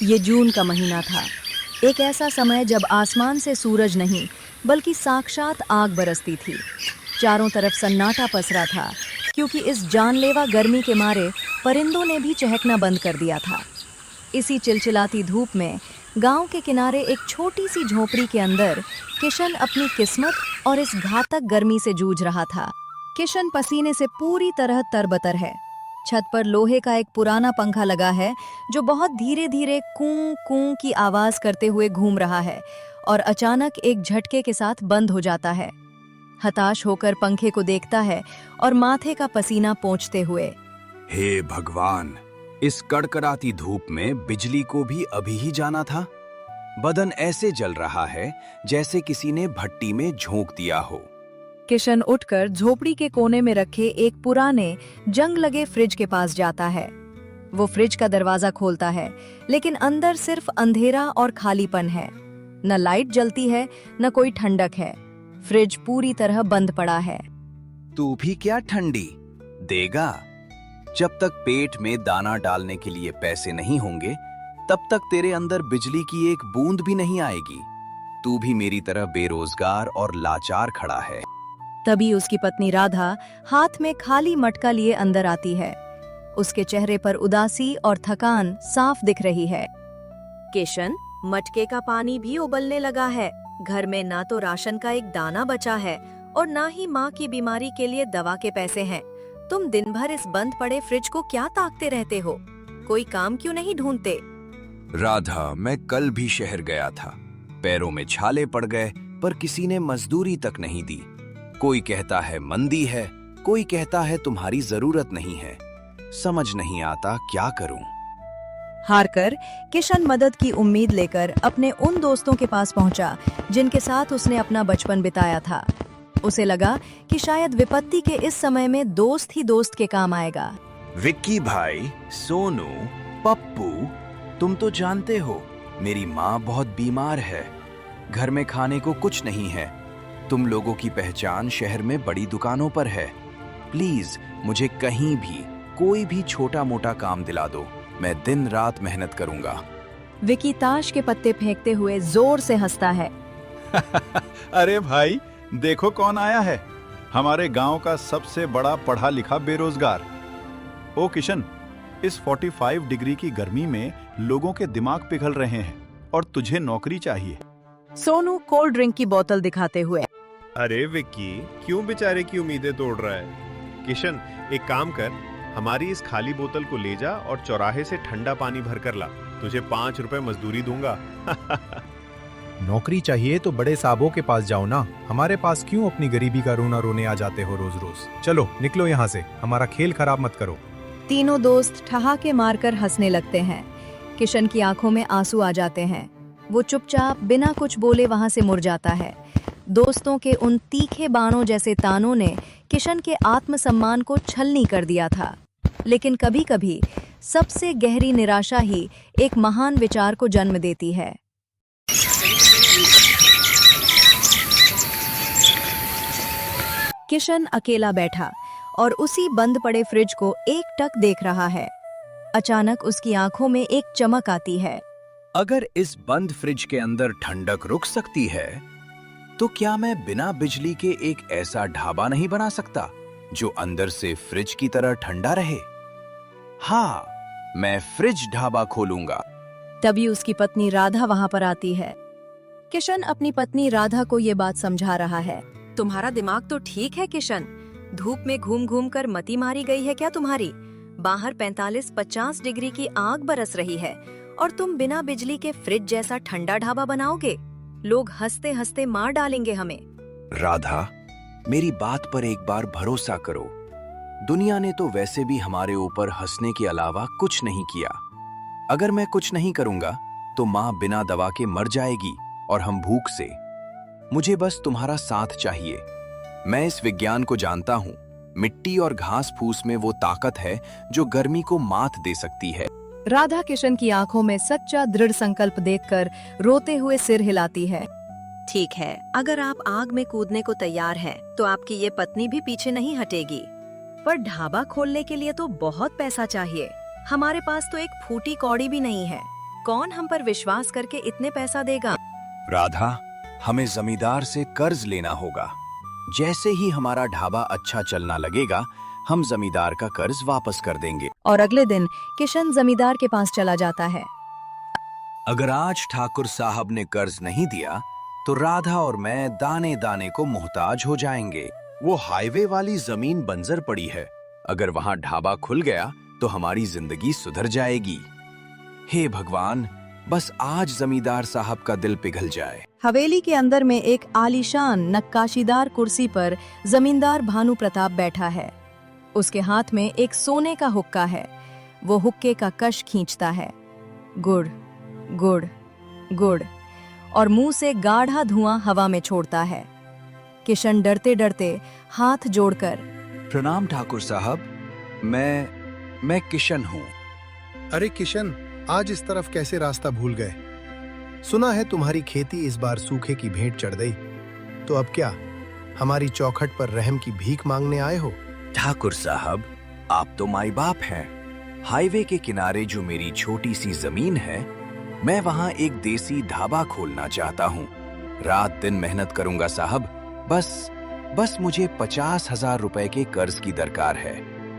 ये जून का महीना था। एक ऐसा समय जब आसमान से सूरज नहीं बल्कि साक्षात आग बरसती थी। चारों तरफ सन्नाटा पसरा था, क्योंकि इस जानलेवा गर्मी के मारे परिंदों ने भी चहकना बंद कर दिया था। इसी चिलचिलाती धूप में गांव के किनारे एक छोटी सी झोपड़ी के अंदर किशन अपनी किस्मत और इस घातक गर्मी से जूझ रहा था। किशन पसीने से पूरी तरह तरबतर है। छत पर लोहे का एक पुराना पंखा लगा है जो बहुत धीरे धीरे कूं कूं की आवाज करते हुए घूम रहा है और अचानक एक झटके के साथ बंद हो जाता है। हताश होकर पंखे को देखता है और माथे का पसीना पोंछते हुए, हे भगवान, इस कड़कड़ाती धूप में बिजली को भी अभी ही जाना था। बदन ऐसे जल रहा है जैसे किसी ने भट्टी में झोंक दिया हो। किशन उठकर झोपड़ी के कोने में रखे एक पुराने जंग लगे फ्रिज के पास जाता है। वो फ्रिज का दरवाजा खोलता है, लेकिन अंदर सिर्फ अंधेरा और खालीपन है। न लाइट जलती है, न कोई ठंडक है। फ्रिज पूरी तरह बंद पड़ा है। तू भी क्या ठंडी देगा? जब तक पेट में दाना डालने के लिए पैसे नहीं होंगे, तब तक तेरे अंदर बिजली की एक बूंद भी नहीं आएगी। तू भी मेरी तरह बेरोजगार और लाचार खड़ा है। तभी उसकी पत्नी राधा हाथ में खाली मटका लिए अंदर आती है। उसके चेहरे पर उदासी और थकान साफ दिख रही है। किशन, मटके का पानी भी उबलने लगा है। घर में ना तो राशन का एक दाना बचा है और ना ही माँ की बीमारी के लिए दवा के पैसे हैं। तुम दिन भर इस बंद पड़े फ्रिज को क्या ताकते रहते हो? कोई काम क्यों नहीं ढूंढते? राधा, मैं कल भी शहर गया था। पैरों में छाले पड़ गए, पर किसी ने मजदूरी तक नहीं दी। कोई कहता है मंदी है, कोई कहता है तुम्हारी जरूरत नहीं है। समझ नहीं आता क्या करूं। हारकर किशन मदद की उम्मीद लेकर अपने उन दोस्तों के पास पहुंचा जिनके साथ उसने अपना बचपन बिताया था। उसे लगा कि शायद विपत्ति के इस समय में दोस्त ही दोस्त के काम आएगा। विक्की भाई, सोनू, पप्पू, तुम तो जानते हो मेरी माँ बहुत बीमार है। घर में खाने को कुछ नहीं है। तुम लोगों की पहचान शहर में बड़ी दुकानों पर है। प्लीज मुझे कहीं भी कोई भी छोटा मोटा काम दिला दो। मैं दिन रात मेहनत करूंगा। विकी ताश के पत्ते फेंकते हुए जोर से हंसता है। अरे भाई, देखो कौन आया है। हमारे गांव का सबसे बड़ा पढ़ा लिखा बेरोजगार। ओ किशन, इस 45 डिग्री की गर्मी में लोगों के दिमाग पिघल रहे हैं और तुझे नौकरी चाहिए। सोनू कोल्ड ड्रिंक की बोतल दिखाते हुए, अरे विक्की, क्यों बेचारे की उम्मीदें तोड़ रहा है? किशन, एक काम कर, हमारी इस खाली बोतल को ले जा और चौराहे से ठंडा पानी भर कर ला। तुझे 5 रुपए मजदूरी दूंगा। नौकरी चाहिए तो बड़े साहबों के पास जाओ ना। हमारे पास क्यों अपनी गरीबी का रोना रोने आ जाते हो रोज रोज? चलो निकलो यहाँ से, हमारा खेल खराब मत करो। तीनों दोस्त ठहाके मारकर हंसने लगते हैं। किशन की आंखों में आंसू आ जाते हैं। वो चुपचाप बिना कुछ बोले वहां से मुड़ जाता है। दोस्तों के उन तीखे बाणों जैसे तानों ने किशन के आत्मसम्मान को छलनी कर दिया था। लेकिन कभी-कभी सबसे गहरी निराशा ही एक महान विचार को जन्म देती है। किशन अकेला बैठा और उसी बंद पड़े फ्रिज को एकटक देख रहा है। अचानक उसकी आंखों में एक चमक आती है। अगर इस बंद फ्रिज के अंदर ठंडक रुक सकती है, तो क्या मैं बिना बिजली के एक ऐसा ढाबा नहीं बना सकता जो अंदर से फ्रिज की तरह ठंडा रहे? हाँ, मैं फ्रिज ढाबा खोलूंगा। तभी उसकी पत्नी राधा वहां पर आती है। किशन अपनी पत्नी राधा को ये बात समझा रहा है। तुम्हारा दिमाग तो ठीक है किशन, धूप में घूम घूम कर मती मारी गई है क्या तुम्हारी? बाहर 45-50 डिग्री की आग बरस रही है और तुम बिना बिजली के फ्रिज जैसा ठंडा ढाबा बनाओगे? लोग हंसते हंसते मार डालेंगे हमें। राधा, मेरी बात पर एक बार भरोसा करो। दुनिया ने तो वैसे भी हमारे ऊपर हंसने के अलावा कुछ नहीं किया। अगर मैं कुछ नहीं करूंगा तो माँ बिना दवा के मर जाएगी और हम भूख से। मुझे बस तुम्हारा साथ चाहिए। मैं इस विज्ञान को जानता हूँ। मिट्टी और घास फूस में वो ताकत है जो गर्मी को मात दे सकती है। राधा किशन की आंखों में सच्चा दृढ़ संकल्प देखकर रोते हुए सिर हिलाती है। ठीक है, अगर आप आग में कूदने को तैयार हैं, तो आपकी ये पत्नी भी पीछे नहीं हटेगी। पर ढाबा खोलने के लिए तो बहुत पैसा चाहिए। हमारे पास तो एक फूटी कौड़ी भी नहीं है। कौन हम पर विश्वास करके इतने पैसा देगा? राधा, हमें जमींदार से कर्ज लेना होगा। जैसे ही हमारा ढाबा अच्छा चलना लगेगा, हम जमींदार का कर्ज वापस कर देंगे। और अगले दिन किशन जमींदार के पास चला जाता है। अगर आज ठाकुर साहब ने कर्ज नहीं दिया तो राधा और मैं दाने दाने को मोहताज हो जाएंगे। वो हाईवे वाली जमीन बंजर पड़ी है, अगर वहां ढाबा खुल गया तो हमारी जिंदगी सुधर जाएगी। हे भगवान, बस आज जमींदार साहब का दिल पिघल जाए। हवेली के अंदर में एक आलीशान नक्काशीदार कुर्सी पर जमींदार भानु प्रताप बैठा है। उसके हाथ में एक सोने का हुक्का है। वो हुक्के का कश खींचता है। गुड़ गुड़ गुड़, और मुंह से गाढ़ा धुआं हवा में छोड़ता है। किशन डरते डरते हाथ जोड़कर, प्रणाम ठाकुर साहब, मैं किशन हूँ। अरे किशन, आज इस तरफ कैसे रास्ता भूल गए? सुना है तुम्हारी खेती इस बार सूखे की भेंट चढ़ गई, तो अब क्या हमारी चौखट पर रहम की भीख मांगने आए हो? ठाकुर साहब, आप तो माई बाप हैं। हाईवे के किनारे जो मेरी छोटी सी जमीन है, मैं वहाँ एक देसी ढाबा खोलना चाहता हूँ। रात दिन मेहनत करूंगा साहब, बस मुझे 50,000 रुपए के कर्ज की दरकार है।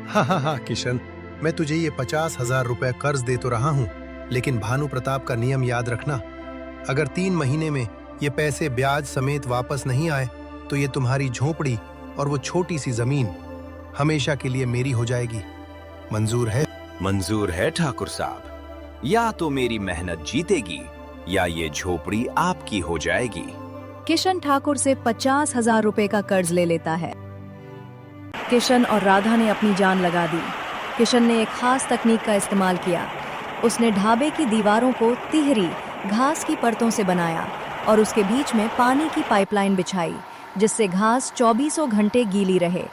हाँ किशन, मैं तुझे ये 50,000 रुपए कर्ज दे तो रहा हूँ, लेकिन भानु प्रताप का नियम याद रखना। अगर 3 महीने में ये पैसे ब्याज समेत वापस नहीं आए तो ये तुम्हारी झोपड़ी और वो छोटी सी जमीन हमेशा के लिए मेरी हो जाएगी। मंजूर है? मंजूर है ठाकुर साहब। या तो मेरी मेहनत जीतेगी या ये झोपड़ी आपकी हो जाएगी। किशन ठाकुर से 50,000 रुपए का कर्ज ले लेता है। किशन और राधा ने अपनी जान लगा दी। किशन ने एक खास तकनीक का इस्तेमाल किया। उसने ढाबे की दीवारों को तिहरी घास की परतों से बनाया और उसके बीच में पानी की पाइपलाइन बिछाई, जिससे घास 24 घंटे गीली रहे।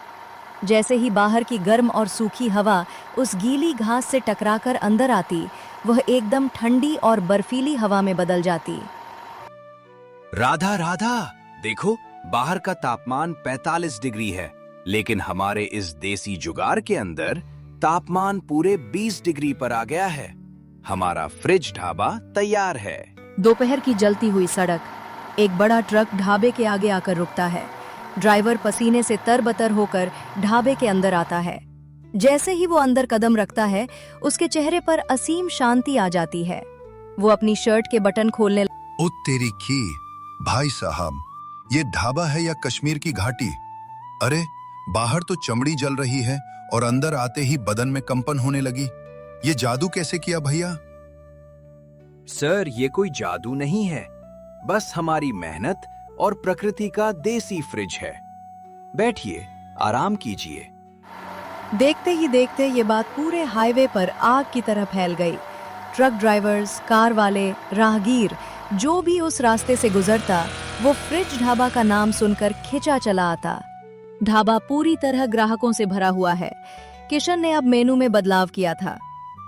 जैसे ही बाहर की गर्म और सूखी हवा उस गीली घास से टकराकर अंदर आती, वह एकदम ठंडी और बर्फीली हवा में बदल जाती। राधा, देखो, बाहर का तापमान 45 डिग्री है, लेकिन हमारे इस देसी जुगाड़ के अंदर तापमान पूरे 20 डिग्री पर आ गया है। हमारा फ्रिज ढाबा तैयार है। दोपहर की जलती हुई सड़क, एक बड़ा ट्रक ढाबे के आगे आकर रुकता है। ड्राइवर पसीने से तरबतर होकर ढाबे के अंदर आता है। जैसे ही वो अंदर कदम रखता है, उसके चेहरे पर असीम शांति आ जाती है। वो अपनी शर्ट के बटन खोलने ओ तेरी की, भाई साहब, ये ढाबा है या कश्मीर की घाटी? अरे, बाहर तो चमड़ी जल रही है और अंदर आते ही बदन में कंपन होने लगी। ये जादू कैसे किया भैया? सर, ये कोई जादू नहीं है, बस हमारी मेहनत और प्रकृति का देसी फ्रिज है। बैठिए, आराम कीजिए। देखते ही देखते ये बात पूरे हाईवे पर आग की तरह फैल गई। ट्रक ड्राइवर्स, कार वाले, राहगीर, जो भी उस रास्ते से गुजरता, वो फ्रिज ढाबा का नाम सुनकर खिंचा चला आता। ढाबा पूरी तरह ग्राहकों से भरा हुआ है। किशन ने अब मेनू में बदलाव किया था।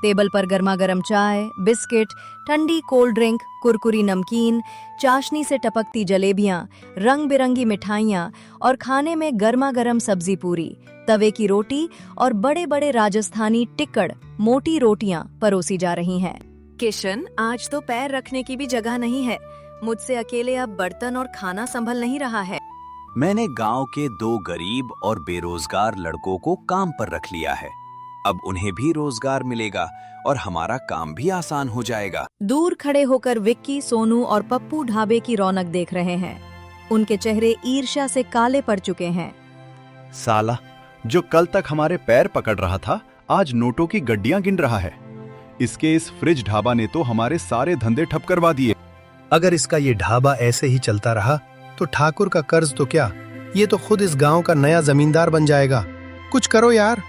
टेबल पर गर्मा गर्म चाय, बिस्किट, ठंडी कोल्ड ड्रिंक, कुरकुरी नमकीन, चाशनी से टपकती जलेबियां, रंग बिरंगी मिठाइयां और खाने में गर्मा गर्म सब्जी पूरी, तवे की रोटी और बड़े बड़े राजस्थानी टिक्कड़ मोटी रोटियां परोसी जा रही हैं। किशन, आज तो पैर रखने की भी जगह नहीं है। मुझसे अकेले अब बर्तन और खाना संभल नहीं रहा है। मैंने गांव के 2 गरीब और बेरोजगार लड़कों को काम पर रख लिया है। अब उन्हें भी रोजगार मिलेगा और हमारा काम भी आसान हो जाएगा। दूर खड़े होकर विक्की, सोनू और पप्पू ढाबे की रौनक देख रहे हैं। उनके चेहरे ईर्ष्या से काले पड़ चुके हैं। साला, जो कल तक हमारे पैर पकड़ रहा था, आज नोटों की गड्डियां गिन रहा है। इसके इस फ्रिज ढाबा ने तो हमारे सारे धंधे ठप करवा दिए। अगर इसका ये ढाबा ऐसे ही चलता रहा तो ठाकुर का कर्ज तो क्या, ये तो खुद इस गांव का नया जमींदार बन जाएगा। कुछ करो यार।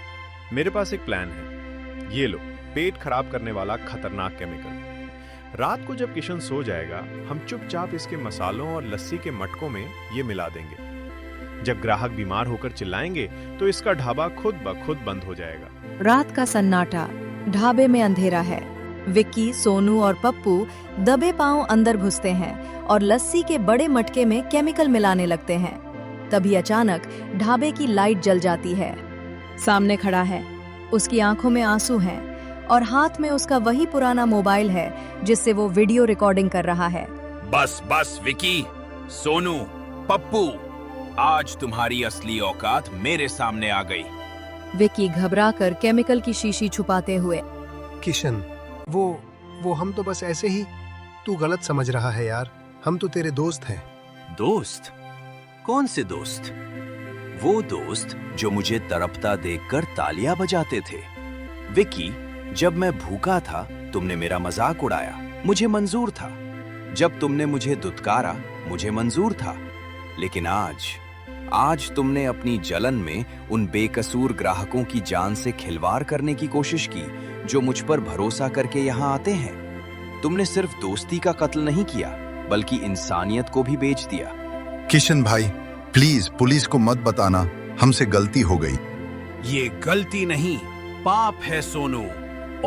मेरे पास एक प्लान है। ये लो, पेट खराब करने वाला खतरनाक केमिकल। रात को जब किशन सो जाएगा, हम चुपचाप इसके मसालों और लस्सी के मटकों में ये मिला देंगे। जब ग्राहक बीमार होकर चिल्लाएंगे तो इसका ढाबा खुद ब खुद बंद हो जाएगा। रात का सन्नाटा, ढाबे में अंधेरा है। विक्की, सोनू और पप्पू दबे पांव अंदर घुसते हैं और लस्सी के बड़े मटके में केमिकल मिलाने लगते हैं। तभी अचानक ढाबे की लाइट जल जाती है। सामने खड़ा है, उसकी आंखों में आंसू हैं और हाथ में उसका वही पुराना मोबाइल है जिससे वो वीडियो रिकॉर्डिंग कर रहा है। बस बस विकी, सोनू, पप्पू, आज तुम्हारी असली औकात मेरे सामने आ गई। विक्की घबराकर केमिकल की शीशी छुपाते हुए, किशन, वो हम तो बस ऐसे ही, तू गलत समझ रहा है यार, हम तो तेरे दोस्त हैं। दोस्त? कौन से दोस्त? वो दोस्त जो मुझे तड़पता देखकर तालियां बजाते थे। विकी, जब मैं भूखा था तुमने मेरा मजाक उड़ाया, मुझे मंजूर था। जब तुमने मुझे दुत्कारा, मुझे मंजूर था। लेकिन आज तुमने अपनी जलन में उन बेकसूर ग्राहकों की जान से खिलवाड़ करने की कोशिश की जो मुझ पर भरोसा करके यहाँ आते हैं। तुमने सिर्फ दोस्ती का कत्ल नहीं किया, बल्कि इंसानियत को भी बेच दिया। किशन भाई, प्लीज पुलिस को मत बताना, हमसे गलती हो गई। ये गलती नहीं, पाप है सोनू,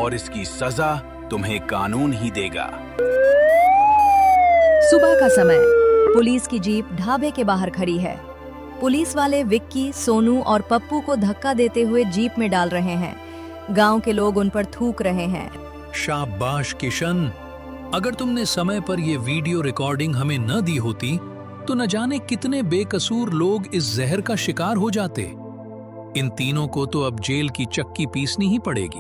और इसकी सजा तुम्हें कानून ही देगा। सुबह का समय, पुलिस की जीप ढाबे के बाहर खड़ी है। पुलिस वाले विक्की, सोनू और पप्पू को धक्का देते हुए जीप में डाल रहे हैं। गांव के लोग उन पर थूक रहे हैं। शाबाश किशन, अगर तुमने समय पर ये वीडियो रिकॉर्डिंग हमें न दी होती तो न जाने कितने बेकसूर लोग इस जहर का शिकार हो जाते। इन तीनों को तो अब जेल की चक्की पीसनी ही पड़ेगी।